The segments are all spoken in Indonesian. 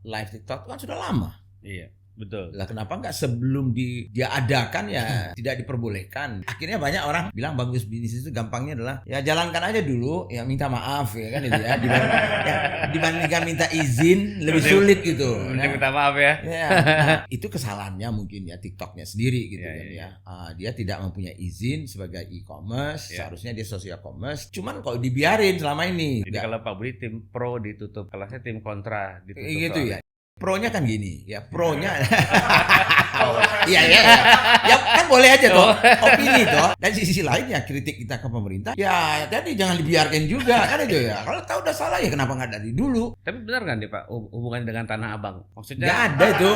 live TikTok kan sudah lama. Iya, betul. Lah kenapa nggak sebelum dia adakan ya tidak diperbolehkan? Akhirnya banyak orang bilang bagus bisnis itu gampangnya adalah ya jalankan aja dulu, ya minta maaf ya kan itu ya. Dibandingkan minta izin lebih sulit gitu. Minta maaf ya. Ya, nah, itu kesalahannya mungkin ya TikToknya sendiri gitu kan ya. Dia tidak mempunyai izin sebagai e-commerce, seharusnya dia social commerce. Cuman kalau dibiarin selama ini. Jadi kalau Pak Budi tim pro ditutup, kalau saya tim kontra ditutup. Gitu ya. Pronya kan gini, ya pronya. Iya. Ya kan boleh aja toh, opini toh. Dan sisi lain ya kritik kita ke pemerintah. Ya jadi jangan dibiarkan juga kan itu ya. Kalau tahu udah salah ya kenapa nggak dari dulu? Tapi benar kan nih Pak hubungannya dengan Tanah Abang? Maksudnya nggak ada itu.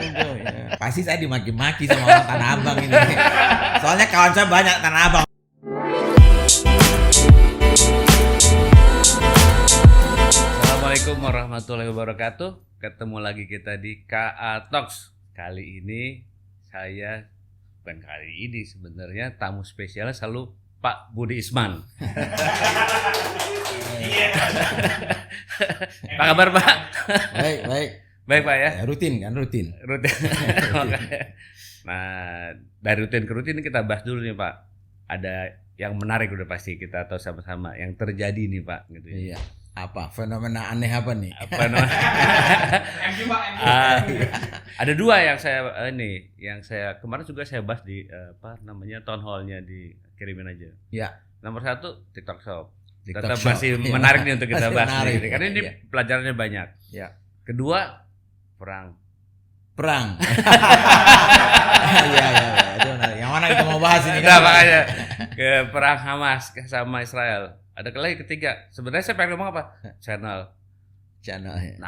Itu ya. Pasti saya dimaki-maki sama orang Tanah Abang ini. Soalnya kawan saya banyak Tanah Abang. Assalamualaikum warahmatullahi wabarakatuh. Ketemu lagi kita di KA Talks. Kali ini sebenarnya tamu spesialnya selalu Pak Budi Isman. Apa kabar Pak? Baik Pak ya. Rutin. Nah dari rutin ke rutin kita bahas dulu nih Pak. Ada yang menarik udah pasti kita tahu sama-sama yang terjadi nih Pak. Gitu ya. Iya. Apa fenomena aneh apa nih? Ada dua yang saya kemarin juga saya bahas di town hall-nya dikirimin aja. Ya. Nomor 1 TikTok Shop. Tetap masih menarik nih untuk kita bahas nih, karena ini pelajarannya banyak. Ya. Kedua perang. Iya. Yang mana kita mau bahas ini? Nah, makanya ke perang Hamas sama Israel. Ada lagi ketiga. Sebenarnya saya pengen ngomong apa? Channel ya.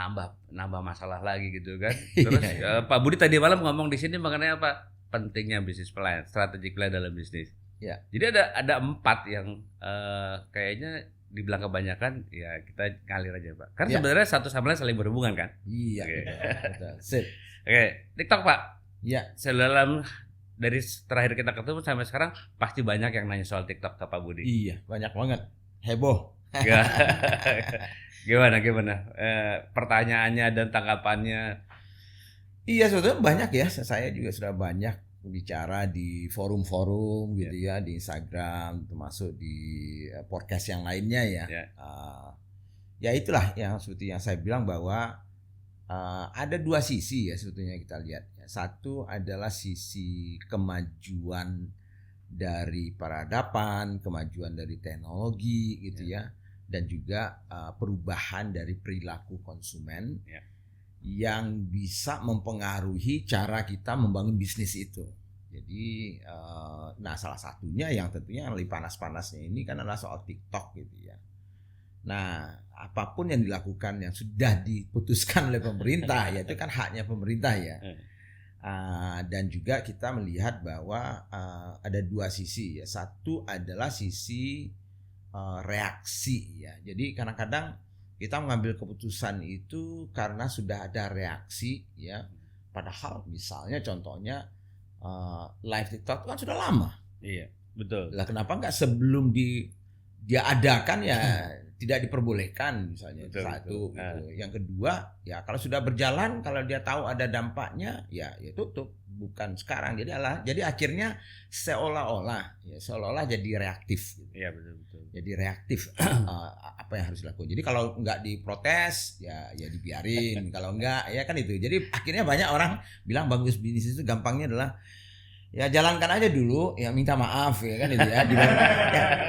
Nambah masalah lagi gitu kan. Terus Pak Budi tadi malam ngomong di sini mengenai apa? Pentingnya bisnis plan, strategic plan dalam bisnis. Ya. Jadi ada 4 yang kayaknya dibilang kebanyakan ya kita ngalir aja Pak. Kan sebenarnya satu sama lain saling berhubungan kan? Iya. Okay. Betul. Sip. Oke, TikTok Pak. Ya. Dari terakhir kita ketemu sampai sekarang pasti banyak yang nanya soal TikTok ke Pak Budi. Iya, banyak banget. Heboh. Gimana? Pertanyaannya dan tanggapannya? Iya, sebetulnya banyak ya. Saya juga sudah banyak bicara di forum-forum gitu ya, di Instagram, termasuk di podcast yang lainnya ya. Ya itulah yang seperti yang saya bilang bahwa ada dua sisi ya sebetulnya kita lihat. Satu adalah sisi kemajuan dari peradaban, kemajuan dari teknologi gitu ya, dan juga perubahan dari perilaku konsumen yang bisa mempengaruhi cara kita membangun bisnis itu. Jadi, salah satunya yang tentunya yang lebih panas-panasnya ini kan adalah soal TikTok gitu ya. Nah, apapun yang dilakukan yang sudah diputuskan oleh pemerintah, ya itu kan haknya pemerintah ya. Dan juga kita melihat bahwa ada dua sisi ya. Satu adalah sisi reaksi ya. Jadi kadang-kadang kita mengambil keputusan itu karena sudah ada reaksi ya. Padahal misalnya contohnya live TikTok kan sudah lama. Iya, betul. Lah kenapa nggak sebelum dia adakan ya tidak diperbolehkan misalnya. Satu gitu. Yang kedua ya kalau sudah berjalan, kalau dia tahu ada dampaknya ya tutup, bukan sekarang. Jadi akhirnya seolah-olah jadi reaktif gitu. Iya, betul. Jadi reaktif apa yang harus dilakukan. Jadi kalau nggak diprotes ya dibiarin, kalau nggak ya kan itu. Jadi akhirnya banyak orang bilang bagus bisnis itu gampangnya adalah ya jalankan aja dulu, ya minta maaf ya kan itu ya.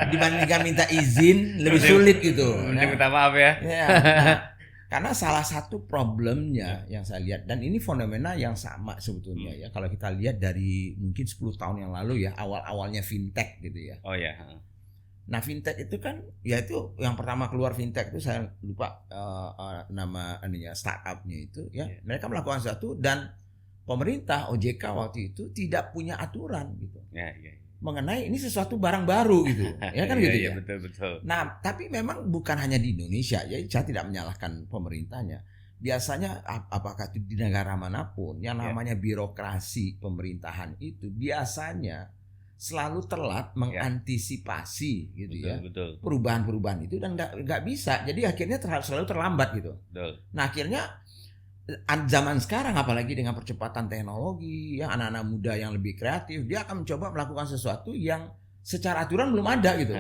Dibandingkan minta izin lebih sulit gitu. Minta maaf ya. Karena salah satu problemnya yang saya lihat, dan ini fenomena yang sama sebetulnya ya. Kalau kita lihat dari mungkin 10 tahun yang lalu ya, awal-awalnya fintech gitu ya. Oh ya. Nah fintech itu kan ya itu yang pertama keluar fintech itu saya lupa nama startupnya itu ya. Mereka melakukan sesuatu dan pemerintah OJK waktu itu tidak punya aturan gitu mengenai ini sesuatu barang baru gitu ya kan gitu ya. Betul. Nah tapi memang bukan hanya di Indonesia ya, saya tidak menyalahkan pemerintahnya. Biasanya apakah itu di negara manapun yang namanya birokrasi pemerintahan itu biasanya selalu telat mengantisipasi gitu ya. Betul. Perubahan-perubahan itu dan nggak bisa. Jadi akhirnya selalu terlambat gitu. Betul. Nah akhirnya zaman sekarang apalagi dengan percepatan teknologi, ya anak-anak muda yang lebih kreatif, dia akan mencoba melakukan sesuatu yang secara aturan belum ada gitu.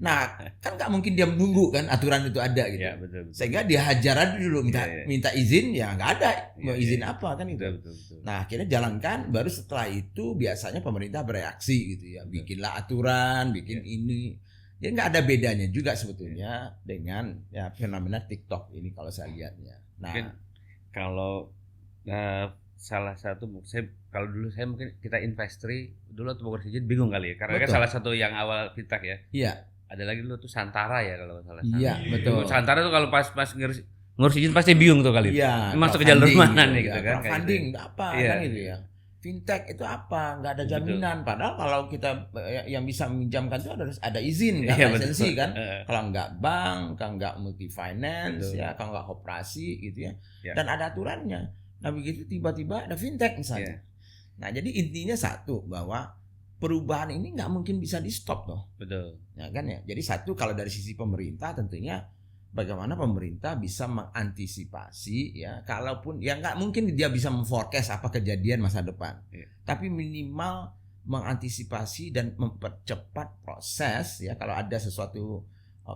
Nah kan nggak mungkin dia menunggu kan aturan itu ada gitu. Ya, betul. Sehingga dia hajar aja dulu minta izin, ya nggak ada mau izin apa kan itu. Betul. Nah akhirnya jalankan, baru setelah itu biasanya pemerintah bereaksi gitu ya, bikinlah aturan, bikin ini. Jadi nggak ada bedanya juga sebetulnya dengan ya fenomena TikTok ini kalau saya lihatnya. Nah mungkin kalau salah satu, kalau dulu saya mungkin kita Investri dulu atau Bogor Sejen bingung kali ya, karena kan salah satu yang awal fintech ya. Iya. Ada lagi dulu tuh Santara ya kalau nggak salah. Iya betul. Santara tuh kalau pas ngurus izin pasti bingung tuh kali. Iya. Masuk ke jalur mana nih gitu kan? Crowdfunding apa kan gitu ya. Fintech itu apa? Nggak ada jaminan. Padahal kalau kita yang bisa meminjamkan itu ada izin kan, lisensi kan. Kalau nggak bank, kalau nggak multi finance, ya kalau nggak koperasi gitu ya. Dan ada aturannya. Nah begitu tiba-tiba ada fintech misalnya. Nah jadi intinya satu, bahwa perubahan ini nggak mungkin bisa di stop toh. Betul. Ya kan ya. Jadi satu, kalau dari sisi pemerintah tentunya bagaimana pemerintah bisa mengantisipasi ya, kalaupun ya nggak mungkin dia bisa memforecast apa kejadian masa depan. Tapi minimal mengantisipasi dan mempercepat proses ya kalau ada sesuatu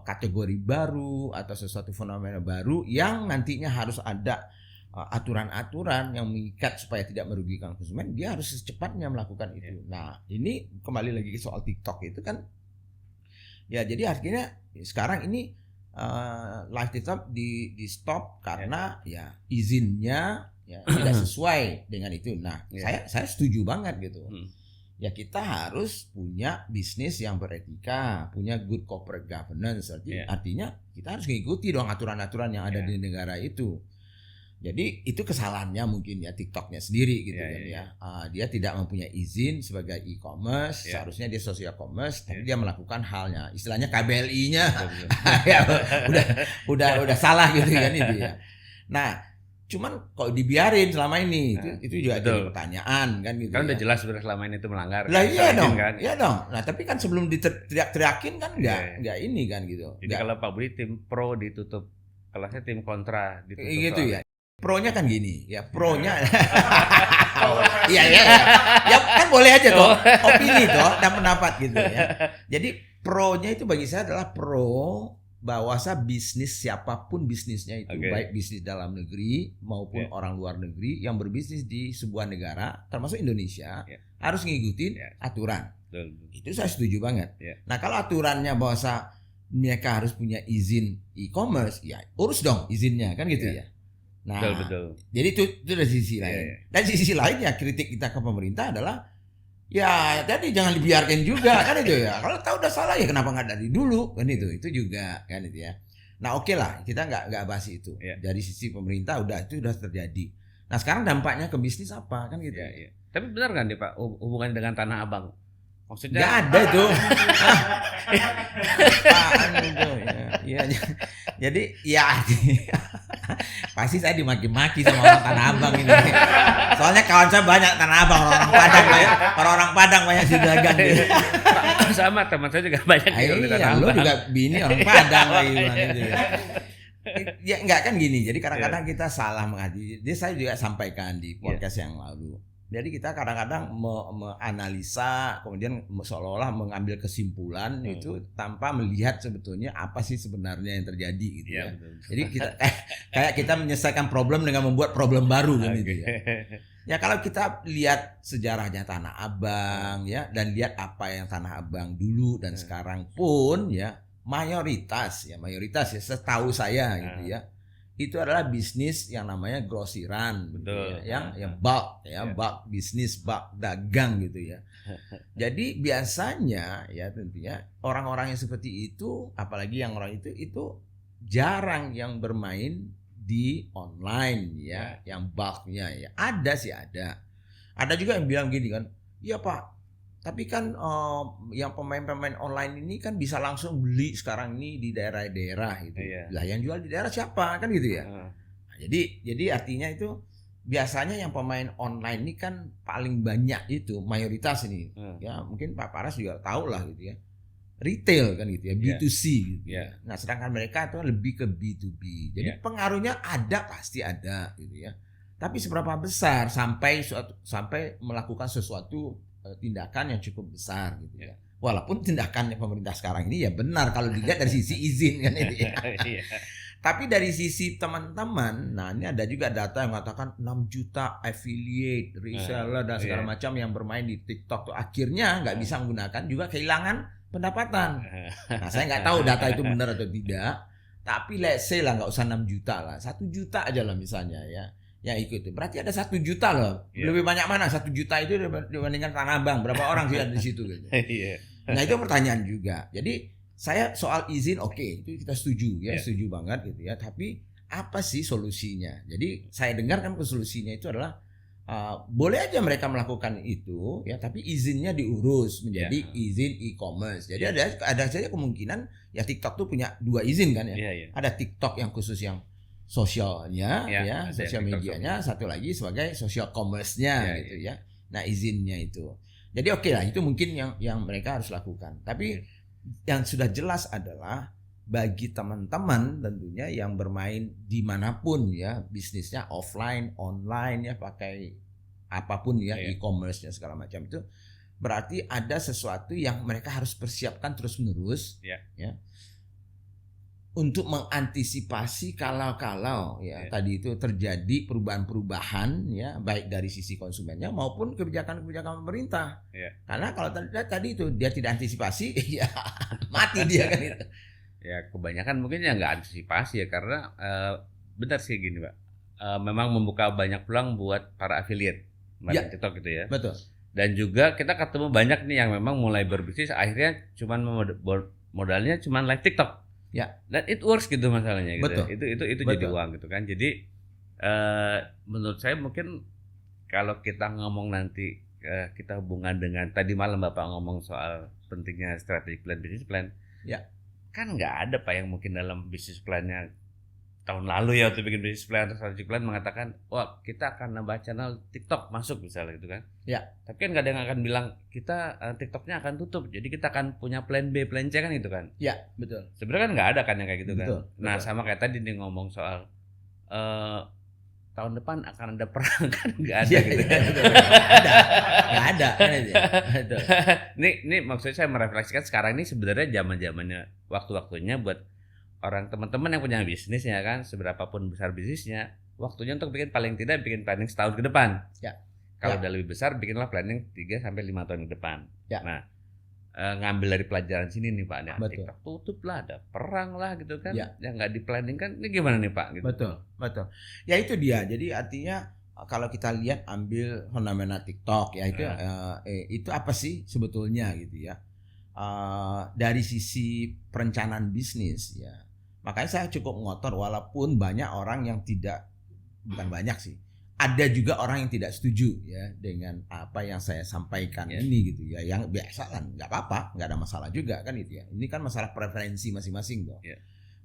kategori baru atau sesuatu fenomena baru yang nantinya harus ada aturan-aturan yang mengikat supaya tidak merugikan konsumen, dia harus secepatnya melakukan itu. Nah, ini kembali lagi soal TikTok itu kan, ya jadi akhirnya sekarang ini live TikTok di stop karena ya izinnya ya tidak sesuai dengan itu. Nah, saya setuju banget gitu. Ya kita harus punya bisnis yang beretika, punya good corporate governance. Artinya kita harus mengikuti dong aturan-aturan yang ada di negara itu. Jadi itu kesalahannya mungkin ya TikToknya sendiri gitu kan ya. Dia tidak mempunyai izin sebagai e-commerce, seharusnya dia social commerce, tapi dia melakukan halnya, istilahnya KBLI-nya ya, udah salah gitu kan itu ya. Nah, cuman kalau dibiarin selama ini itu juga jadi pertanyaan kan gitu. Kan udah jelas sebenarnya selama ini itu melanggar. Lah iya dong, kan? Iya dong. Nah tapi kan sebelum diteriakin kan nggak ini kan gitu. Jadi kalau Pak Budi tim pro ditutup, kalau saya tim kontra ditutup. Gitu ya. Pro-nya kan gini, ya pro-nya, iya ya kan boleh aja toh, opini toh dan pendapat gitu ya. Jadi pro-nya itu bagi saya adalah pro bahwa bisnis siapapun bisnisnya itu, baik bisnis dalam negeri maupun orang luar negeri yang berbisnis di sebuah negara, termasuk Indonesia, harus ngikutin aturan. Itu saya setuju banget. Nah kalau aturannya bahwa mereka harus punya izin e-commerce, ya urus dong izinnya kan gitu ya. Nah, betul. Jadi itu dari sisi lain. Dan sisi lain ya kritik kita ke pemerintah adalah ya tadi jangan dibiarkan juga kan itu ya. Kalau tahu udah salah ya kenapa nggak dari dulu kan itu juga kan itu ya. Nah oke lah kita nggak bahas itu. Dari sisi pemerintah itu udah terjadi. Nah sekarang dampaknya ke bisnis apa kan gitu. Tapi benar kan nih Pak hubungannya dengan Tanah Abang? Maksudnya nggak ada itu. Apaan itu ya. Jadi ya pasti saya dimaki-maki sama orang Tanah Abang ini. Soalnya kawan saya banyak Tanah Abang, orang-orang Padang banyak di dagang gitu. Sama teman saya juga banyak di Tanah Abang. Lu juga bini orang Padang lagi gitu ya. Ya enggak kan gini. Jadi kadang-kadang kita salah mengerti. Jadi saya juga sampaikan di podcast yang lalu. Jadi kita kadang-kadang menganalisa, kemudian seolah-olah mengambil kesimpulan itu tanpa melihat sebetulnya apa sih sebenarnya yang terjadi gitu ya. Jadi kita kayak kita menyelesaikan problem dengan membuat problem baru kan gitu ya. Ya kalau kita lihat sejarahnya Tanah Abang ya, dan lihat apa yang Tanah Abang dulu dan sekarang pun ya mayoritas ya setahu saya gitu ya. Itu adalah bisnis yang namanya grosiran, betul, gitu ya, yang bulk ya, bulk bisnis, bulk dagang gitu ya. Jadi biasanya ya tentunya orang-orang yang seperti itu, apalagi yang orang itu jarang yang bermain di online ya, yang bulknya ya. Ada sih ada juga yang bilang gini kan, iya Pak. Tapi kan yang pemain-pemain online ini kan bisa langsung beli sekarang ini di daerah-daerah gitu. Lah yang jual di daerah siapa kan gitu ya. Nah, jadi artinya itu biasanya yang pemain online ini kan paling banyak itu mayoritas ini. Ya mungkin Pak Paras juga tahu lah gitu ya. Retail kan gitu ya, B2C gitu ya. Nah, sedangkan mereka itu lebih ke B2B. Jadi pengaruhnya ada, pasti ada gitu ya. Tapi seberapa besar sampai melakukan sesuatu tindakan yang cukup besar gitu ya. Walaupun tindakannya pemerintah sekarang ini ya benar kalau dilihat dari sisi izin kan itu ya. Tapi dari sisi teman-teman, nah ini ada juga data yang mengatakan 6 juta affiliate, reseller dan segala macam yang bermain di TikTok tuh akhirnya nggak bisa menggunakan, juga kehilangan pendapatan. Nah, saya nggak tahu data itu benar atau tidak. Tapi let's say lah nggak usah 6 juta lah, 1 juta aja lah misalnya ya. Yang ikut itu berarti ada 1 juta loh. Lebih banyak mana 1 juta itu dibandingkan Tanah Abang? Berapa orang sih ada di situ gitu. Nah, itu pertanyaan juga. Jadi saya soal izin itu kita setuju ya, setuju banget gitu ya. Tapi apa sih solusinya? Jadi saya dengar kan solusinya itu adalah boleh aja mereka melakukan itu ya, tapi izinnya diurus menjadi izin e-commerce. Jadi ada saja kemungkinan ya TikTok tuh punya 2 izin kan ya. Ada TikTok yang khusus yang sosialnya ya, sosial medianya, satu lagi sebagai social commerce-nya gitu ya. Nah, izinnya itu. Jadi lah itu mungkin yang mereka harus lakukan. Tapi yang sudah jelas adalah bagi teman-teman tentunya yang bermain dimanapun ya, bisnisnya offline, online ya, pakai apapun ya, e-commerce-nya segala macam itu, berarti ada sesuatu yang mereka harus persiapkan terus-menerus ya, untuk mengantisipasi kalau ya tadi itu terjadi perubahan-perubahan ya, baik dari sisi konsumennya maupun kebijakan-kebijakan pemerintah. Karena kalau tadi itu dia tidak antisipasi ya mati dia kan itu. Ya kebanyakan mungkin ya nggak antisipasi ya, karena benar sih gini Pak, memang membuka banyak peluang buat para affiliate TikTok gitu ya. Betul. Dan juga kita ketemu banyak nih yang memang mulai berbisnis akhirnya cuman modalnya cuman live TikTok. Dan it works gitu masalahnya gitu. Betul. Itu jadi uang gitu kan. Jadi menurut saya mungkin kalau kita ngomong nanti kita hubungan dengan tadi malam Bapak ngomong soal pentingnya strategic plan, business plan. Kan nggak ada Pak yang mungkin dalam bisnis plannya tahun lalu ya waktu bikin bisnis plan atau strategic plan mengatakan wah kita akan nambah channel TikTok masuk misalnya gitu kan. Tapi kan nggak ada yang akan bilang kita TikToknya akan tutup, jadi kita akan punya plan B, plan C kan gitu kan. Betul. Sebenarnya kan nggak ada kan yang kayak gitu kan. Nah betul. sama kayak tadi nih ngomong soal tahun depan akan ada perang kan nggak ada gitu. Nggak ada. Ini maksudnya saya merefleksikan sekarang ini sebenarnya zaman-zamannya waktu-waktunya buat orang teman-teman yang punya bisnis ya kan, seberapapun besar bisnisnya, waktunya untuk paling tidak bikin planning setahun ke depan. Kalau udah lebih besar bikinlah planning 3 sampai 5 tahun ke depan. Nah, ngambil dari pelajaran sini nih Pak, ya, TikTok tutup lah, ada perang lah gitu kan, yang nggak di planning kan, ini gimana nih Pak? Gitu. Betul. Ya itu dia. Jadi artinya kalau kita lihat ambil fenomena TikTok ya itu apa sih sebetulnya gitu ya? Dari sisi perencanaan bisnis ya, makanya saya cukup ngotor walaupun banyak orang yang bukan banyak sih, ada juga orang yang tidak setuju ya dengan apa yang saya sampaikan ini gitu ya, yang biasa kan nggak apa-apa, nggak ada masalah juga kan itu ya. Ini kan masalah preferensi masing-masing dong.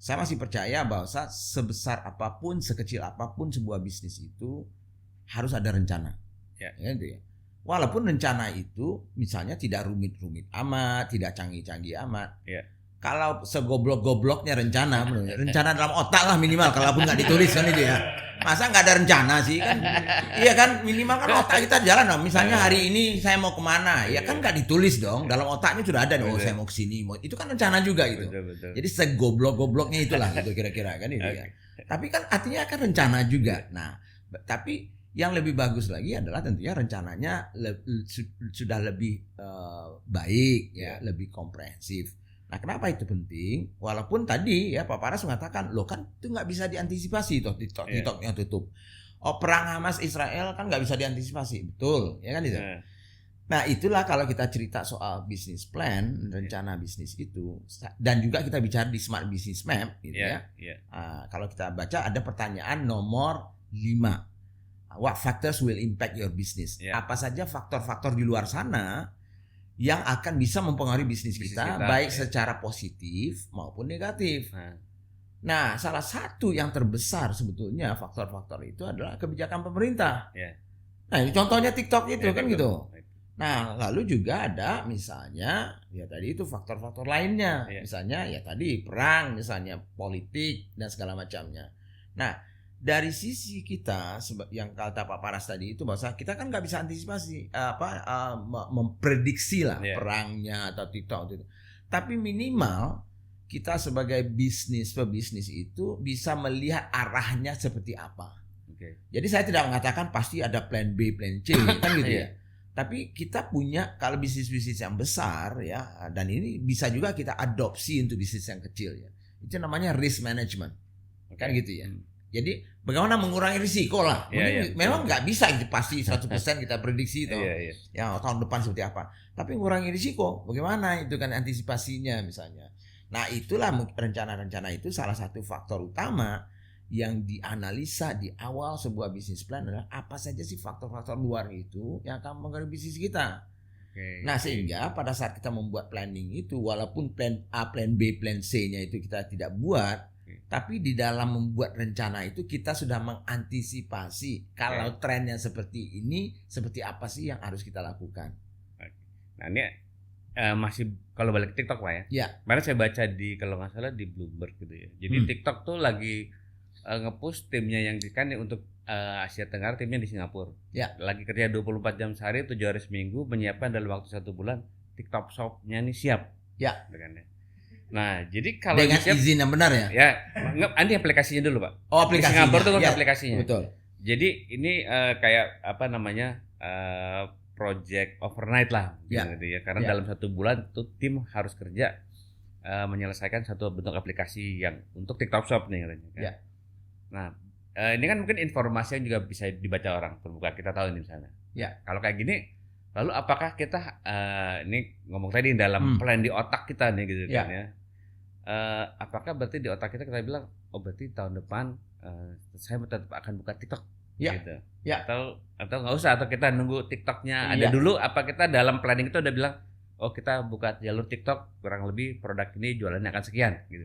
Saya masih percaya bahwa sebesar apapun, sekecil apapun sebuah bisnis itu harus ada rencana. Gitu ya. Walaupun rencana itu misalnya tidak rumit-rumit amat, tidak canggih-canggih amat. Kalau segoblok-gobloknya rencana dalam otak lah minimal, kalaupun nggak ditulis kan itu ya. Masa nggak ada rencana sih kan? Iya kan, minimal kan otak kita jalan dong. Misalnya hari ini saya mau kemana, ya kan nggak ditulis dong. Dalam otaknya sudah ada, saya mau kesini, itu kan rencana juga gitu. Betul. Jadi segoblok-gobloknya itulah gitu kira-kira kan itu ya. Tapi kan artinya kan rencana juga. Nah, tapi yang lebih bagus lagi adalah tentunya rencananya sudah lebih baik ya, lebih komprehensif. Nah, kenapa itu penting? Walaupun tadi ya Pak Paras mengatakan, loh kan itu nggak bisa diantisipasi toh TikTok yang tutup. Perang Hamas Israel kan nggak bisa diantisipasi, betul ya kan itu. Nah itulah kalau kita cerita soal business plan, rencana bisnis itu, dan juga kita bicara di Smart Business Map, gitu ya. Kalau kita baca ada pertanyaan nomor 5. What factors will impact your business? Apa saja faktor-faktor di luar sana yang akan bisa mempengaruhi bisnis kita baik secara positif maupun negatif. Nah, salah satu yang terbesar sebetulnya faktor-faktor itu adalah kebijakan pemerintah. Nah, ini contohnya TikTok itu kan gitu. Nah, lalu juga ada misalnya ya tadi itu faktor-faktor lainnya. Misalnya ya tadi perang, misalnya politik dan segala macamnya. Nah, dari sisi kita yang kata Pak Paras tadi itu bahwa kita kan nggak bisa antisipasi memprediksi lah perangnya atau TikTok itu. Tapi minimal kita sebagai pebisnis itu bisa melihat arahnya seperti apa. Jadi saya tidak mengatakan pasti ada plan B, plan C kan gitu ya. Tapi kita punya kalau bisnis-bisnis yang besar ya, dan ini bisa juga kita adopsi untuk bisnis yang kecil ya. Itu namanya risk management. Kan gitu ya. Jadi bagaimana mengurangi risiko lah. Memang nggak bisa itu pasti 100% kita prediksi itu. Ya tahun depan seperti apa. Tapi mengurangi risiko bagaimana itu kan antisipasinya misalnya. Nah, itulah rencana-rencana itu salah satu faktor utama yang dianalisa di awal sebuah bisnis plan adalah apa saja sih faktor-faktor luar itu yang akan mengganggu bisnis kita. Nah, sehingga pada saat kita membuat planning itu walaupun plan A, plan B, plan C-nya itu kita tidak buat, tapi di dalam membuat rencana itu kita sudah mengantisipasi kalau trennya seperti ini, seperti apa sih yang harus kita lakukan. Nah, ini masih kalau balik TikTok Pak ya. Kemarin saya baca kalau nggak salah di Bloomberg gitu ya. Jadi TikTok tuh lagi nge-push timnya yang kan untuk Asia Tenggara, timnya di Singapura. Lagi kerja 24 jam sehari, 7 hari seminggu, menyiapkan dalam waktu 1 bulan TikTok Shop-nya ini siap. Nah, jadi kalau dengan izin yang benar ya. Nanti aplikasinya dulu Pak. Oh, aplikasinya. Di Singapura tuh kan aplikasinya. Betul. Jadi ini kayak apa namanya? Project overnight lah gitu ya. Karena dalam 1 bulan tuh tim harus kerja menyelesaikan satu bentuk aplikasi yang untuk TikTok Shop nih katanya kan. Nah, ini kan mungkin informasi yang juga bisa dibaca orang terbuka, kita tahu ini misalnya. Kalau kayak gini, lalu apakah kita ini ngomong tadi dalam plan di otak kita nih gitu kan ya. Apakah berarti di otak kita bilang, oh berarti tahun depan saya tetap akan buka TikTok gitu. Atau nggak usah, atau kita nunggu TikToknya ada dulu, apa kita dalam planning itu udah bilang, oh kita buka jalur TikTok kurang lebih produk ini jualannya akan sekian gitu.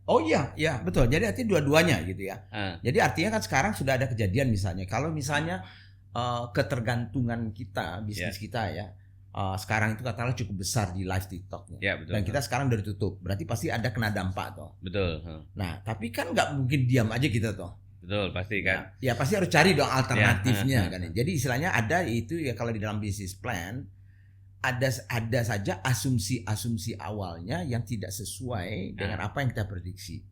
Oh iya, betul. Jadi artinya dua-duanya gitu ya. Jadi artinya kan sekarang sudah ada kejadian misalnya kalau misalnya ketergantungan kita bisnis kita ya. Sekarang itu katakanlah cukup besar di live TikToknya. Betul. Dan kita sekarang udah ditutup. Berarti pasti ada kena dampak toh. Betul. Nah, tapi kan nggak mungkin diam aja kita toh. Betul, pasti kan. Ya pasti harus cari dong alternatifnya kan. Jadi istilahnya ada itu ya kalau di dalam bisnis plan ada saja asumsi awalnya yang tidak sesuai dengan apa yang kita prediksi.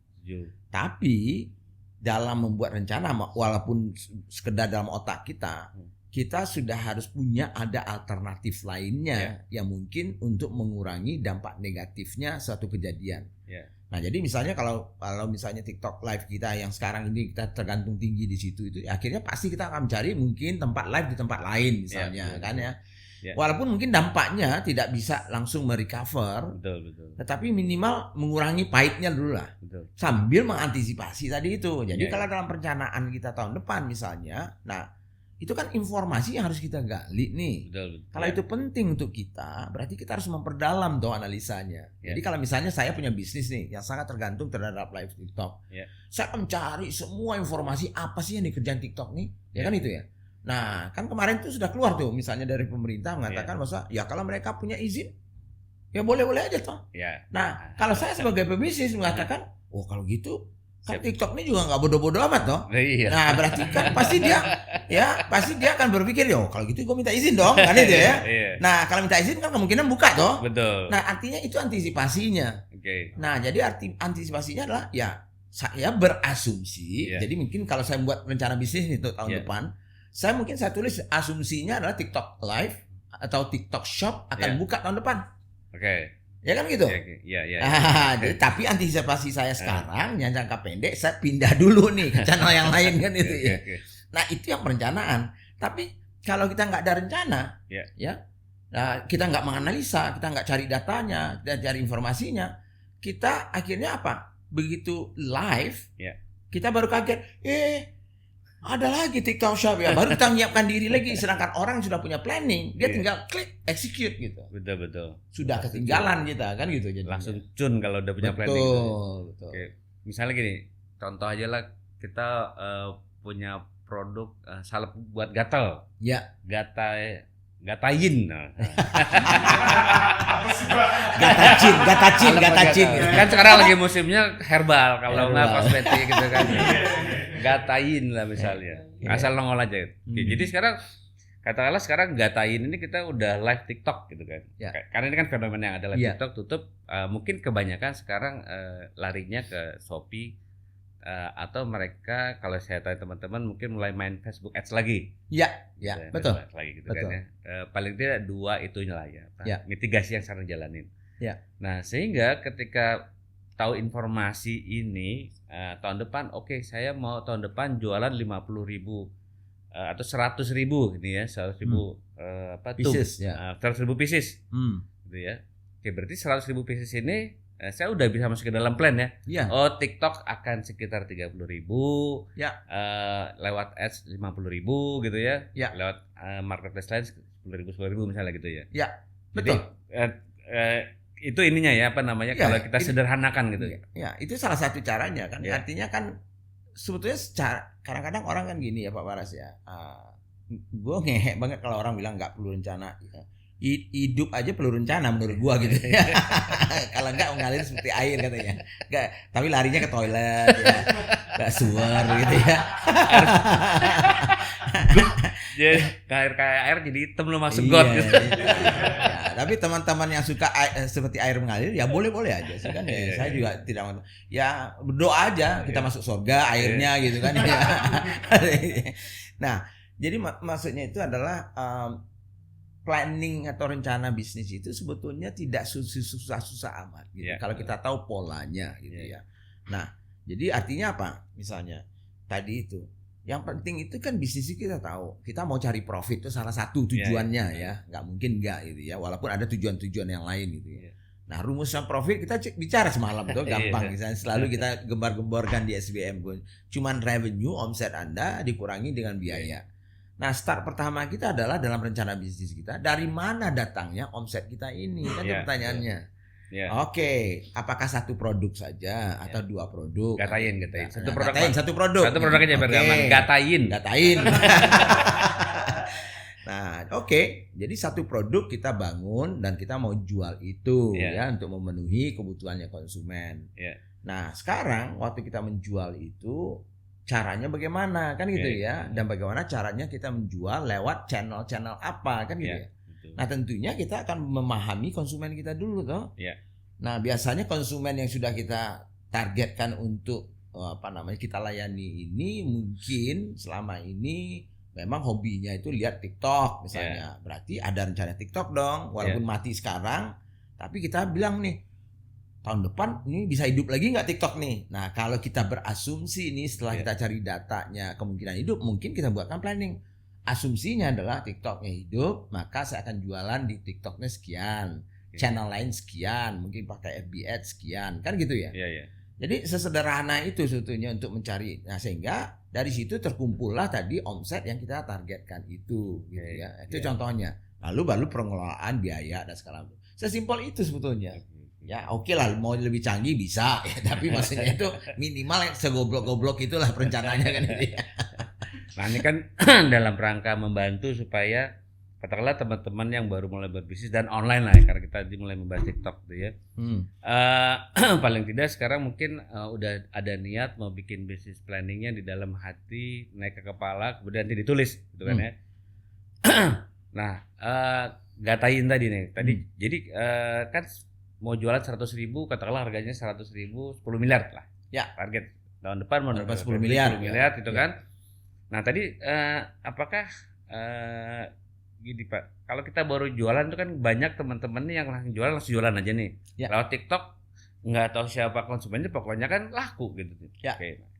Tapi dalam membuat rencana walaupun sekedar dalam otak kita sudah harus punya ada alternatif lainnya yang mungkin untuk mengurangi dampak negatifnya suatu kejadian. Nah, jadi misalnya kalau misalnya TikTok live kita yang sekarang ini kita tergantung tinggi di situ itu akhirnya pasti kita akan mencari mungkin tempat live di tempat lain misalnya kan ya. Walaupun mungkin dampaknya tidak bisa langsung merecover, tetapi minimal mengurangi pahitnya dulu lah, sambil mengantisipasi tadi itu. Jadi kalau dalam perencanaan kita tahun depan misalnya, nah itu kan informasi yang harus kita gali nih. Kalau itu penting untuk kita, berarti kita harus memperdalam tuh analisanya. Jadi kalau misalnya saya punya bisnis nih yang sangat tergantung terhadap live TikTok, saya akan mencari semua informasi apa sih yang dikerjain TikTok nih, ya kan itu ya. Nah, kan kemarin tuh sudah keluar tuh misalnya dari pemerintah mengatakan bahwa ya kalau mereka punya izin ya boleh-boleh aja toh. Nah, kalau saya sebagai pebisnis mengatakan, oh kalau gitu kan TikTok ini juga nggak bodoh-bodoh amat toh. Nah, berarti kan pasti dia akan berpikir yo kalau gitu gue minta izin dong kan itu ya. Nah, kalau minta izin kan kemungkinan buka toh. Nah, artinya itu antisipasinya. Nah, jadi antisipasinya adalah ya saya berasumsi. Jadi mungkin kalau saya membuat rencana bisnis nih untuk tahun depan, saya tulis asumsinya adalah TikTok Live atau TikTok Shop akan buka tahun depan. Ya kan gitu. Jadi, tapi antisipasi saya sekarang yang jangka pendek saya pindah dulu nih ke channel yang lain kan itu ya. Nah, itu yang perencanaan. Tapi kalau kita nggak ada rencana, nah, kita nggak menganalisa, kita nggak cari datanya, kita cari informasinya, kita akhirnya apa? Begitu live, kita baru kaget, ada lagi TikTok Shop ya, baru kita menyiapkan diri lagi. Sedangkan orang sudah punya planning, dia tinggal klik, execute gitu. Betul. Sudah ketinggalan kita kan gitu. Langsung cun kalau udah punya planning. Betul. misalnya gini, contoh aja lah kita punya produk salep buat gatal. Ya. Gatayin. Gatacin. Kan sekarang lagi musimnya herbal, kalau nggak kosmetik gitu kan. Gatayin lah misalnya. Asal nongol aja. Jadi sekarang katakanlah sekarang Gatayin ini kita udah live TikTok gitu kan. Karena ini kan fenomena yang ada live TikTok tutup, mungkin kebanyakan sekarang larinya ke Shopee. Atau mereka kalau saya tahu teman-teman mungkin mulai main Facebook Ads lagi. Ya, betul. Lagi gitu betul. Kan ya. Paling tidak 2 itunya lah ya. Mitigasi yang sekarang jalanin. Ya. Nah, sehingga ketika tahu informasi ini tahun depan saya mau tahun depan jualan 50.000 atau 100.000 ini ya, 100.000 pieces ya. 100.000 pieces. Gitu ya. Oke, berarti 100.000 pieces ini saya udah bisa masuk ke dalam plan ya. Oh, TikTok akan sekitar 30.000. Lewat ads 50.000 gitu ya. Lewat marketplace lain 10.000 misalnya gitu ya. Betul. Jadi, itu ininya ya, apa namanya, kalau kita sederhanakan gitu. Itu salah satu caranya kan. Artinya kan sebetulnya kadang-kadang orang kan gini ya Pak Waras ya. Gue ngehek banget kalau orang bilang nggak perlu rencana. Hidup aja perlu rencana menurut gua gitu ya. Kalau enggak mengalir seperti air katanya. Enggak, tapi larinya ke toilet ya. Enggak suar gitu ya. Jadi kayak air jadi hitam lu masuk got gitu. Tapi teman-teman yang suka seperti air mengalir ya boleh-boleh aja sih kan. Saya juga tidak ya berdoa aja kita masuk surga airnya gitu kan ya. Nah, jadi maksudnya itu adalah planning atau rencana bisnis itu sebetulnya tidak susah-susah amat gitu. Kalau kita tahu polanya gitu ya. Nah, jadi artinya apa? Misalnya tadi itu, yang penting itu kan bisnis kita tahu. Kita mau cari profit itu salah satu tujuannya ya. Nggak mungkin nggak gitu ya. Walaupun ada tujuan-tujuan yang lain gitu ya. Nah, rumusnya profit kita bicara semalam itu gampang. Misalnya selalu kita gembar-gemborkan di SBM. Cuman revenue, omset Anda dikurangi dengan biaya. Nah, start pertama kita adalah dalam rencana bisnis kita. Dari mana datangnya omset kita ini? Kan itu pertanyaannya. Oke, apakah satu produk saja atau 2 produk? Gatain. Satu produk. Satu produk aja biar aman. Gatain. Nah, jadi satu produk kita bangun dan kita mau jual itu ya untuk memenuhi kebutuhannya konsumen. Nah, sekarang waktu kita menjual itu caranya bagaimana kan gitu ya, dan bagaimana caranya kita menjual lewat channel-channel apa kan gitu ya. Nah, tentunya kita akan memahami konsumen kita dulu toh. Nah, biasanya konsumen yang sudah kita targetkan untuk kita layani ini mungkin selama ini memang hobinya itu lihat TikTok misalnya. Berarti ada rencana TikTok dong, walaupun mati sekarang, tapi kita bilang nih tahun depan ini bisa hidup lagi nggak TikTok nih? Nah, kalau kita berasumsi ini setelah kita cari datanya kemungkinan hidup, mungkin kita buatkan planning. Asumsinya adalah TikToknya hidup, maka saya akan jualan di TikToknya sekian, channel lain sekian, mungkin pakai FB Ads sekian, kan gitu ya? Jadi sesederhana itu sebetulnya untuk mencari. Nah, sehingga dari situ terkumpullah tadi omset yang kita targetkan itu, gitu ya. Itu contohnya. Lalu baru pengelolaan biaya dan segala macam. Sesimpel itu sebetulnya. Ya oke lah, mau lebih canggih bisa ya, tapi maksudnya itu minimal yang segoblok-goblok itulah perencanaannya kan. Nah, ini kan dalam rangka membantu supaya katakanlah teman-teman yang baru mulai berbisnis dan online lah ya, karena kita mulai membahas TikTok gitu ya. Paling tidak sekarang mungkin udah ada niat mau bikin bisnis planningnya di dalam hati, naik ke kepala, kemudian nanti ditulis gitu kan ya. Nah, gatain tadi nih. Jadi kan mau jualan 100.000, katakanlah harganya 100.000, 10 miliar lah. Target tahun depan mau 10 miliar gitu kan. Nah, tadi apakah gini Pak, kalau kita baru jualan itu kan banyak teman-teman nih yang langsung jualan aja nih. Lewat TikTok nggak tahu siapa konsumennya, pokoknya kan laku gitu.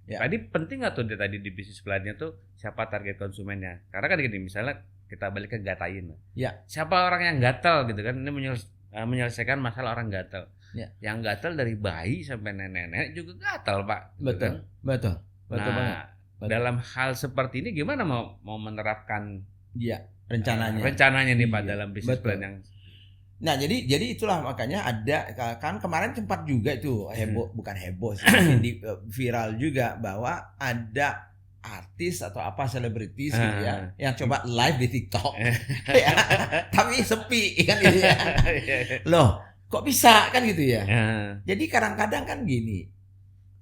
Tadi penting nggak tuh tadi di bisnis plannya tuh siapa target konsumennya? Karena kan gini, misalnya kita balik ke gatain. Siapa orang yang gatal gitu kan, ini menyelesaikan masalah orang gatal. Yang gatal dari bayi sampai nenek-nenek juga gatal Pak. Betul banget. Dalam hal seperti ini gimana mau menerapkan rencananya nih Pak dalam bisnis plan yang Nah, jadi itulah makanya ada kan kemarin sempat juga itu heboh, bukan heboh sih, viral juga bahwa ada artis atau apa selebritis gitu ya yang coba live di TikTok. Ya, tapi sepi kan gitu ya. Loh, kok bisa kan gitu ya? Jadi kadang-kadang kan gini.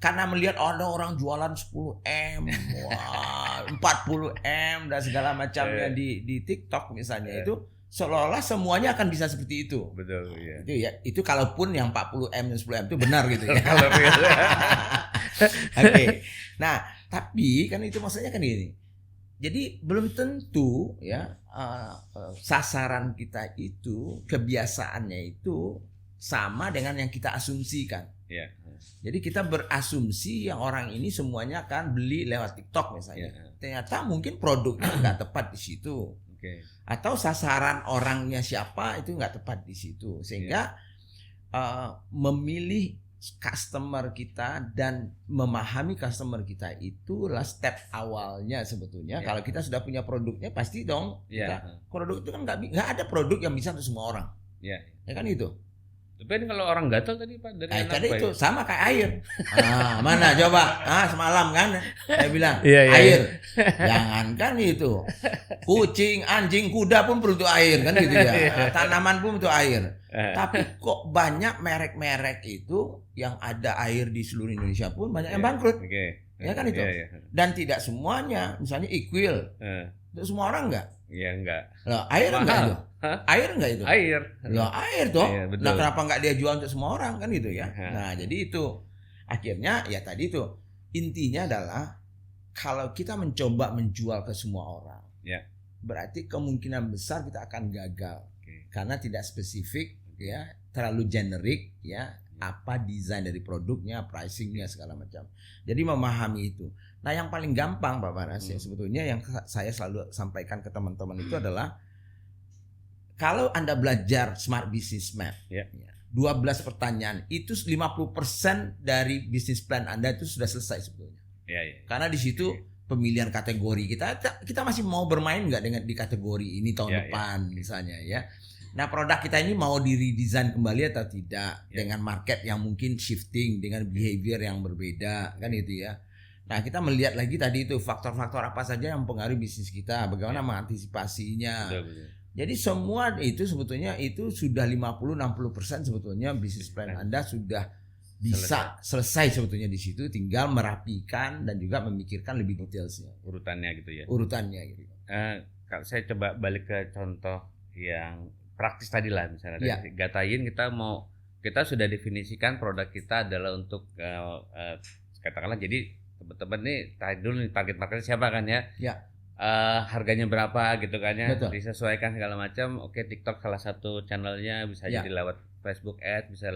Karena melihat ada orang jualan 10M, wah, 40M dan segala macamnya di TikTok misalnya itu seolah-olah semuanya akan bisa seperti itu. Betul, ya. Itu ya, itu kalaupun yang 40M dan 10M itu benar gitu ya. Oke. Nah, tapi kan itu maksudnya kan gini. Jadi belum tentu ya sasaran kita itu kebiasaannya itu sama dengan yang kita asumsikan. Ya. Jadi kita berasumsi yang orang ini semuanya akan beli lewat TikTok misalnya. Ternyata mungkin produknya nggak tepat di situ. Atau sasaran orangnya siapa itu nggak tepat di situ, sehingga memilih customer kita dan memahami customer kita itulah step awalnya sebetulnya. Kalau kita sudah punya produknya pasti dong produk itu kan nggak ada produk yang bisa untuk semua orang. Ya kan itu. Tapi kalau orang gatal tadi Pak dari tadi itu sama kayak air. Mana coba? Semalam kan saya bilang air. Jangankan itu. Kucing, anjing, kuda pun butuh air kan gitu ya. Tanaman pun butuh air. Tapi kok banyak merek-merek itu yang ada air di seluruh Indonesia pun banyak yang bangkrut. Ya kan itu. Dan tidak semuanya, misalnya Equil. Itu semua orang enggak? Iya enggak. Loh, air enggak itu? Air enggak itu? Air. Loh, air toh. Nah, kenapa enggak dia jual untuk semua orang kan gitu ya? Nah, jadi itu akhirnya ya tadi itu intinya adalah kalau kita mencoba menjual ke semua orang, berarti kemungkinan besar kita akan gagal karena tidak spesifik ya, terlalu generik ya. Apa desain dari produknya, pricingnya segala macam. Jadi memahami itu. Nah, yang paling gampang Pak Baras ya sebetulnya yang saya selalu sampaikan ke teman-teman itu adalah kalau Anda belajar Smart Business Map, 12 pertanyaan itu 50% dari business plan Anda itu sudah selesai sebetulnya. Karena di situ pemilihan kategori kita masih mau bermain nggak dengan di kategori ini tahun depan misalnya ya. Nah, produk kita ini mau di-redesign kembali atau tidak dengan market yang mungkin shifting, dengan behavior yang berbeda kan itu ya. Nah, kita melihat lagi tadi itu faktor-faktor apa saja yang mempengaruhi bisnis kita, bagaimana mengantisipasinya. Betul. Jadi semua itu sebetulnya itu sudah 50-60% sebetulnya bisnis plan Anda sudah bisa selesai sebetulnya di situ, tinggal merapikan dan juga memikirkan lebih detailsnya. Urutannya gitu ya. Urutannya gitu. Kalau saya coba balik ke contoh yang praktis tadi lah, misalnya Gatayin kita sudah definisikan produk kita adalah untuk katakanlah jadi teman-teman nih dulu target marketnya siapa kan ya, harganya berapa gitu kan ya. Betul. Disesuaikan segala macam. Oke, TikTok salah satu channelnya bisa jadi lewat Facebook Ads, bisa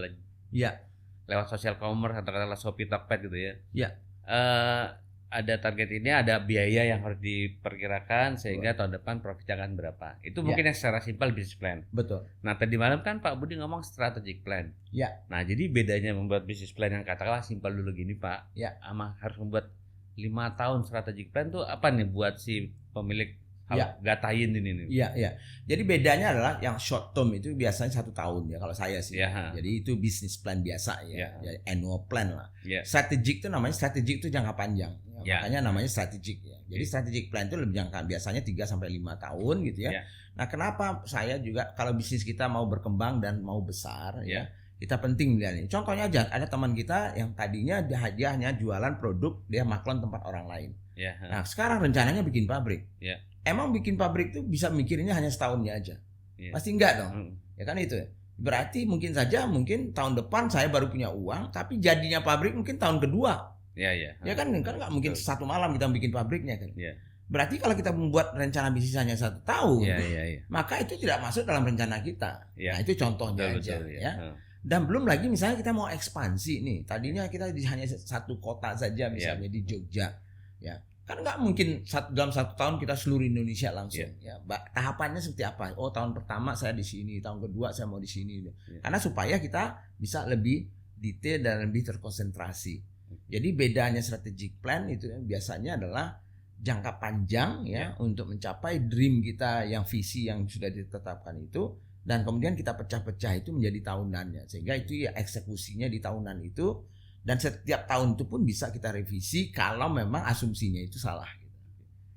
lewat social commerce atau katakanlah Shopee, Tokped gitu ya. Ada target ini, ada biaya yang harus diperkirakan sehingga tahun depan profitnya akan berapa. Itu mungkin yang secara simpel business plan. Betul. Nah, tadi malam kan Pak Budi ngomong strategic plan. Nah, jadi bedanya membuat business plan yang katakanlah simpel dulu gini Pak, sama harus membuat 5 tahun strategic plan tuh apa nih buat si pemilik Gatayin ini nih. Jadi bedanya adalah yang short term itu biasanya 1 tahun ya kalau saya sih. Jadi itu business plan biasa ya, annual plan lah. Strategic itu namanya itu jangka panjang. Makanya namanya strategic ya. Jadi strategic plan itu lebih jangka biasanya 3 sampai 5 tahun gitu ya. Nah, kenapa saya juga kalau bisnis kita mau berkembang dan mau besar ya, kita penting melihat ini. Contohnya aja ada teman kita yang tadinya dia hanya jualan produk, dia maklon tempat orang lain. Nah, sekarang rencananya bikin pabrik. Emang bikin pabrik itu bisa mikirnya hanya setahunnya aja? Pasti enggak dong. Ya kan itu. Berarti mungkin tahun depan saya baru punya uang, tapi jadinya pabrik mungkin tahun kedua. Ya kan nggak mungkin satu malam kita bikin pabriknya kan. Berarti kalau kita membuat rencana bisnis hanya 1 tahun, maka itu tidak masuk dalam rencana kita. Nah, itu contohnya aja ya. Dan belum lagi misalnya kita mau ekspansi nih. Tadinya kita hanya 1 kota saja misalnya di Jogja. Ya. Kan nggak mungkin dalam 1 tahun kita seluruh Indonesia langsung. Tahapannya seperti apa? Oh, tahun pertama saya di sini, tahun kedua saya mau di sini. Karena supaya kita bisa lebih detail dan lebih terkonsentrasi. Jadi bedanya strategic plan itu biasanya adalah jangka panjang ya untuk mencapai dream kita yang visi yang sudah ditetapkan itu. dan kemudian kita pecah-pecah itu menjadi tahunannya, sehingga itu ya eksekusinya di tahunan itu, dan setiap tahun itu pun bisa kita revisi kalau memang asumsinya itu salah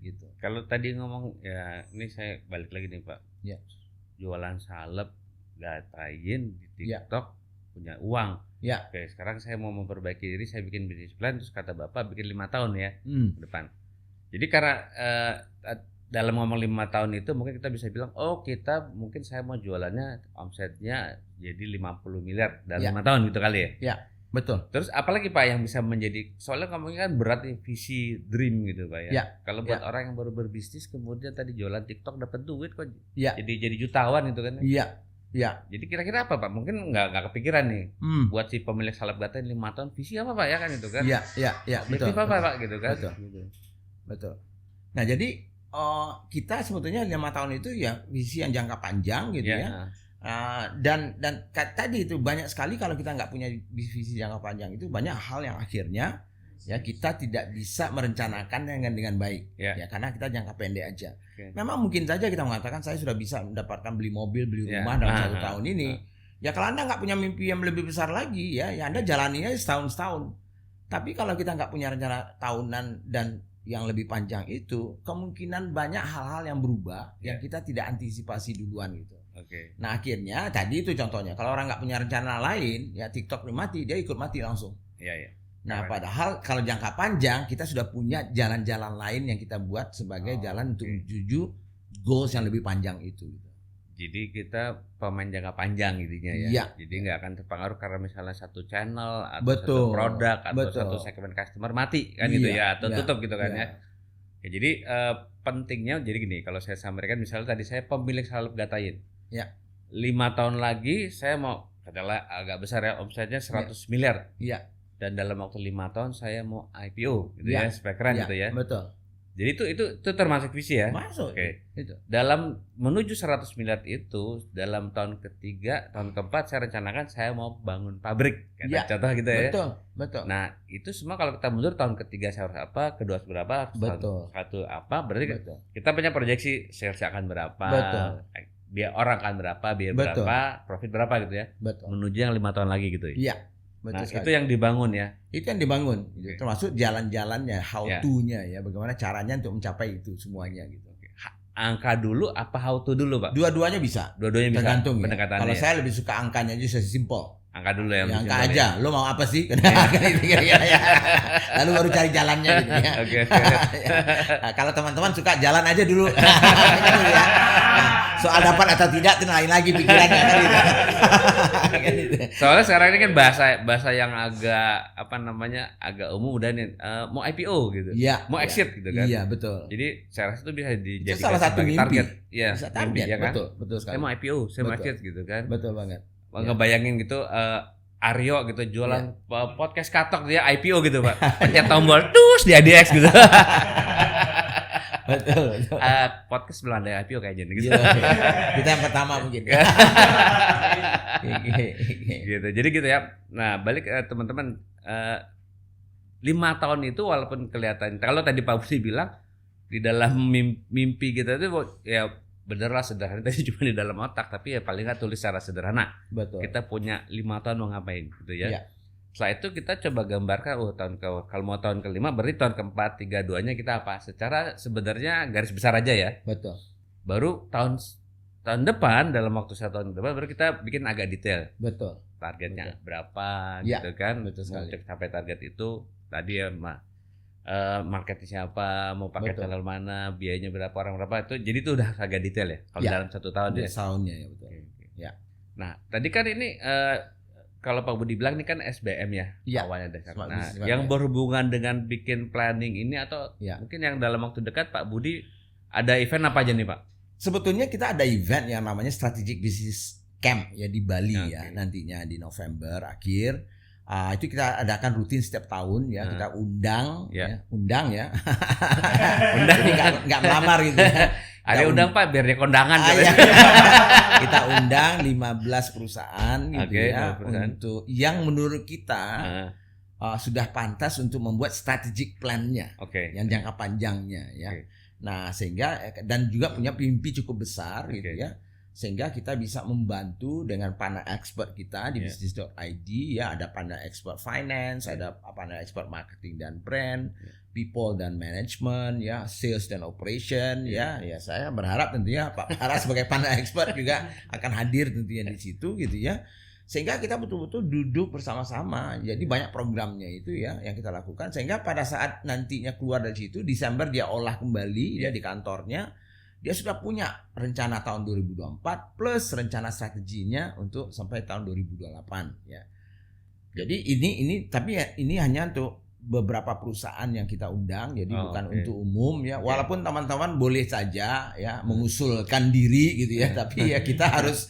gitu. Kalau tadi ngomong ya, ini saya balik lagi nih Pak, ya. Jualan salep gatain di TikTok punya uang. Ya. Oke, sekarang saya mau memperbaiki diri, saya bikin bisnis plan, terus kata Bapak bikin 5 tahun ya ke depan. Jadi karena dalam ngomong 5 tahun itu mungkin kita bisa bilang, oh kita mungkin saya mau jualannya omsetnya jadi 50 miliar dalam 5 tahun gitu kali ya. Ya, betul. Terus apalagi Pak yang bisa menjadi, soalnya ngomongnya kan berat nih, visi dream gitu Pak ya. Kalau buat orang yang baru berbisnis kemudian tadi jualan TikTok dapat duit kok. Jadi jutawan itu kan. Iya. Jadi kira-kira apa Pak? Mungkin nggak kepikiran nih buat si pemilik salep gatain 5 tahun, visi apa Pak ya kan itu kan? Iya, betul. Apa Pak gitu kan? Betul. Nah jadi kita sebetulnya 5 tahun itu ya visi yang jangka panjang gitu ya. Dan tadi itu banyak sekali kalau kita nggak punya visi jangka panjang itu banyak hal yang akhirnya ya kita tidak bisa merencanakan dengan baik ya karena kita jangka pendek aja. Memang mungkin saja kita mengatakan saya sudah bisa mendapatkan beli mobil, beli rumah dalam 1 tahun ini. Ya kalau Anda nggak punya mimpi yang lebih besar lagi ya Anda jalaninya setahun. Tapi kalau kita nggak punya rencana tahunan dan yang lebih panjang itu, kemungkinan banyak hal-hal yang berubah yang kita tidak antisipasi duluan gitu. Nah akhirnya tadi itu contohnya, kalau orang nggak punya rencana lain, ya TikTok mati, dia ikut mati langsung. Nah padahal kalau jangka panjang kita sudah punya jalan-jalan lain yang kita buat sebagai jalan untuk menuju goals yang lebih panjang itu. Jadi kita pemain jangka panjang intinya ya. Jadi nggak akan terpengaruh karena misalnya satu channel atau satu produk atau satu segmen customer mati kan gitu ya, atau tutup gitu kan ya. Jadi pentingnya jadi gini, kalau saya sampaikan misalnya tadi saya pemilik salep gatain. 5 tahun lagi saya mau adalah agak besar ya, omsetnya 100 miliar. Dan dalam waktu 5 tahun saya mau IPO gitu ya, supaya keren gitu ya. Betul. Jadi itu termasuk visi ya. Masuk. Itu. Dalam menuju 100 miliar itu dalam tahun ketiga, tahun keempat saya rencanakan saya mau bangun pabrik. Contoh gitu ya. Betul. Nah, itu semua kalau kita mundur tahun ketiga saya harus apa, kedua berapa, satu apa, berarti kita punya proyeksi sales akan berapa. Biar orang akan berapa, biar berapa, profit berapa gitu ya. Menuju yang 5 tahun lagi gitu ya. Betul sekali. Itu yang dibangun ya. Itu yang dibangun, termasuk jalan-jalannya, how to-nya ya, bagaimana caranya untuk mencapai itu semuanya gitu. Angka dulu apa how to dulu Pak? Dua-duanya bisa. Tergantung pendekatannya. Kalau saya lebih suka angkanya aja simpel. Angka dulu ya. Angka aja. Lo mau apa sih? Lalu baru cari jalannya gitu ya. Nah, kalau teman-teman suka jalan aja dulu. Soal dapat atau tidak itu lain lagi pikirannya kan gitu. Soalnya sekarang ini kan bahasa yang agak agak umum udah nih mau IPO gitu. Mau exit gitu kan. Iya, betul. Jadi saya rasa itu bisa dijadikan itu salah satu mimpi. Target. Bisa target ya kan? Betul sekali. Saya mau IPO, saya mau exit gitu kan. Betul banget. Ngebayangin gitu Aryo gitu jualan podcast katok dia IPO gitu Pak. Pencet tombol terus di ADX gitu. Betul. Podcast belum ada IPO kayaknya gitu. Kita yang pertama mungkin. Gitu. Jadi gitu ya. Nah, balik teman-teman 5 tahun itu walaupun kelihatan kalau tadi Pak Budi bilang di dalam mimpi kita itu ya bener lah sederhana tadi cuma di dalam otak, tapi ya paling nggak tulis secara sederhana. Betul. Kita punya 5 tahun mau ngapain gitu ya. Setelah itu kita coba gambarkan kalau mau tahun ke-5 berarti tahun ke-4 3-2-nya kita apa? Secara sebenarnya garis besar aja ya. Betul. Baru tahun depan dalam waktu 1 tahun depan baru kita bikin agak detail. Betul. Targetnya berapa gitu kan? Betul sekali. Untuk sampai target itu tadi ya marketnya siapa, mau pakai channel mana, biayanya berapa, orang berapa itu. Jadi itu udah agak detail ya kalau dalam 1 tahun ya. Tahunnya ya betul. Ya. Nah, tadi kan ini kalau Pak Budi bilang ini kan SBM ya awalnya dasar. Nah, yang berhubungan dengan bikin planning ini atau mungkin yang dalam waktu dekat Pak Budi ada event apa aja nih Pak? Sebetulnya kita ada event yang namanya Strategic Business Camp ya di Bali ya nantinya di November akhir. Itu kita adakan rutin setiap tahun ya, kita undang ya. Undang. Jadi nggak melamar gitu ya. Ada undang Pak biar dia kondangan gitu. Kita undang 15 perusahaan gitu ya untuk yang menurut kita sudah pantas untuk membuat strategic plan-nya yang jangka panjangnya ya. Nah, sehingga dan juga punya mimpi cukup besar gitu ya. sehingga kita bisa membantu dengan panel expert kita di bisnis.id ya, ada panel expert finance, ada panel expert marketing dan brand, people dan management ya, sales dan operation ya saya berharap tentunya Pak Bara sebagai panel expert juga akan hadir tentunya di situ gitu ya, sehingga kita betul-betul duduk bersama-sama. Jadi banyak programnya itu ya yang kita lakukan, sehingga pada saat nantinya keluar dari situ Desember dia olah kembali ya di kantornya. Dia sudah punya rencana tahun 2024 plus rencana strateginya untuk sampai tahun 2028 ya. Jadi ini tapi ya ini hanya untuk beberapa perusahaan yang kita undang, jadi bukan untuk umum ya. Walaupun teman-teman boleh saja ya mengusulkan diri gitu ya, tapi ya kita harus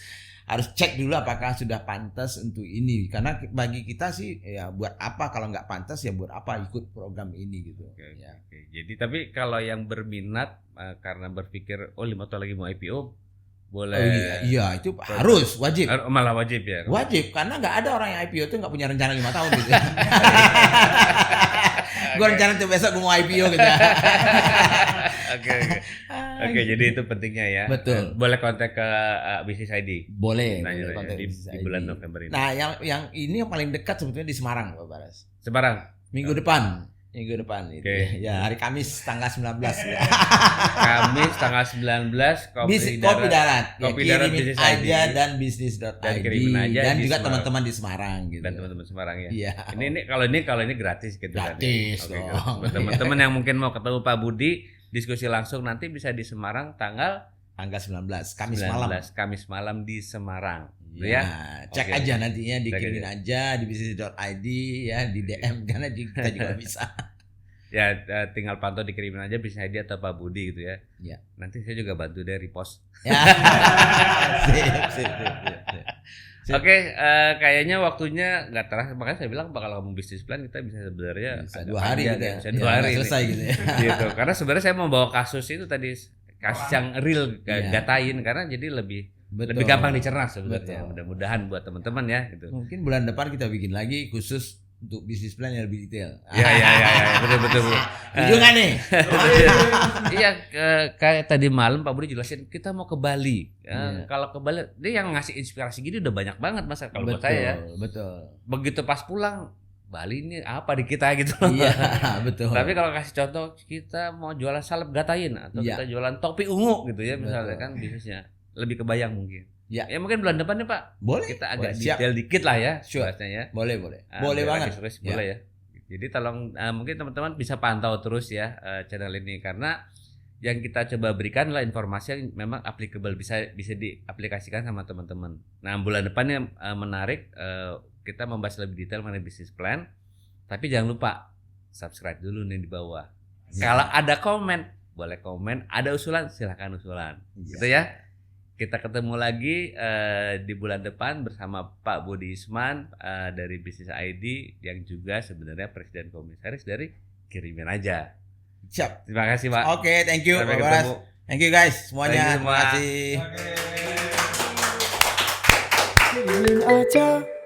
cek dulu apakah sudah pantas untuk ini, karena bagi kita sih ya buat apa kalau nggak pantas, ya buat apa ikut program ini gitu. Ya. Jadi tapi kalau yang berminat karena berpikir 5 tahun lagi mau IPO boleh. Iya itu harus wajib. Malah wajib ya. Wajib, karena nggak ada orang yang IPO itu nggak punya rencana 5 tahun gitu. Gue rencana tuh besok gue mau IPO gitu. Oke, jadi itu pentingnya ya. Betul. Boleh kontak ke Business ID. Boleh kontak di bulan November ini. Nah, yang ini yang paling dekat sebetulnya di Semarang, Pak Baras. Semarang. Minggu depan itu. Ya, hari Kamis tanggal 19 ya. Kamis tanggal 19 Kopi Darat. Kopi Darat Business aja ID. Dan bisnis.id dan juga teman-teman di Semarang gitu. Dan teman-teman Semarang ya. Iya. Ini kalau ini gratis gitu kan. Gratis dong. Teman-teman yang mungkin mau ketemu Pak Budi, diskusi langsung nanti bisa di Semarang tanggal 19 Kamis malam di Semarang. Ya, cek aja nantinya, dikirimin aja di bisnis.id ya, di DM karena kita juga bisa. Ya, tinggal pantau dikirimin aja Business ID atau Pak Budi gitu ya. Ya. Nanti saya juga bantu deh repost. Ya. Sip. Oke, kayaknya waktunya nggak terasa, makanya saya bilang kalau ngomong bisnis plan kita bisa sebenarnya bisa 2 hari gitu ya. Bisa 2 hari selesai gitu ya. Gitu. Karena sebenarnya saya mau bawa kasus itu tadi, kasus yang real, gatain, karena jadi lebih gampang dicerna sebenarnya. Mudah-mudahan buat teman-teman ya gitu. Mungkin bulan depan kita bikin lagi khusus untuk bisnis plan yang lebih detail. Iya, betul. Ujungan nih. Iya, kayak tadi malam Pak Budi jelasin kita mau ke Bali. Kalau ke Bali, dia yang ngasih inspirasi gini udah banyak banget Mas kalau buat saya. Betul. Begitu pas pulang, Bali ini apa di kita gitu. Iya, betul. Tapi kalau kasih contoh, kita mau jualan salep gatain atau kita jualan topi ungu gitu ya misalnya, kan bisnisnya lebih kebayang mungkin. Ya mungkin bulan depan nih Pak. Boleh. Kita agak detail dikit lah ya. Ya. Boleh. Boleh banget. Boleh ya. Jadi tolong mungkin teman-teman bisa pantau terus ya channel ini, karena yang kita coba berikan adalah informasi yang memang applicable, bisa diaplikasikan sama teman-teman. Nah, bulan depannya menarik, kita membahas lebih detail mengenai bisnis plan. Tapi jangan lupa subscribe dulu nih di bawah. Kalau ada komen, boleh komen, ada usulan silakan usulan. Gitu ya. Kita ketemu lagi di bulan depan bersama Pak Budi Isman dari Business ID, yang juga sebenarnya Presiden Komisaris dari Kirimin Aja. Siap. Terima kasih Pak. Oke, thank you Pak Baras. Thank you guys semuanya. Terima kasih. Terima kasih.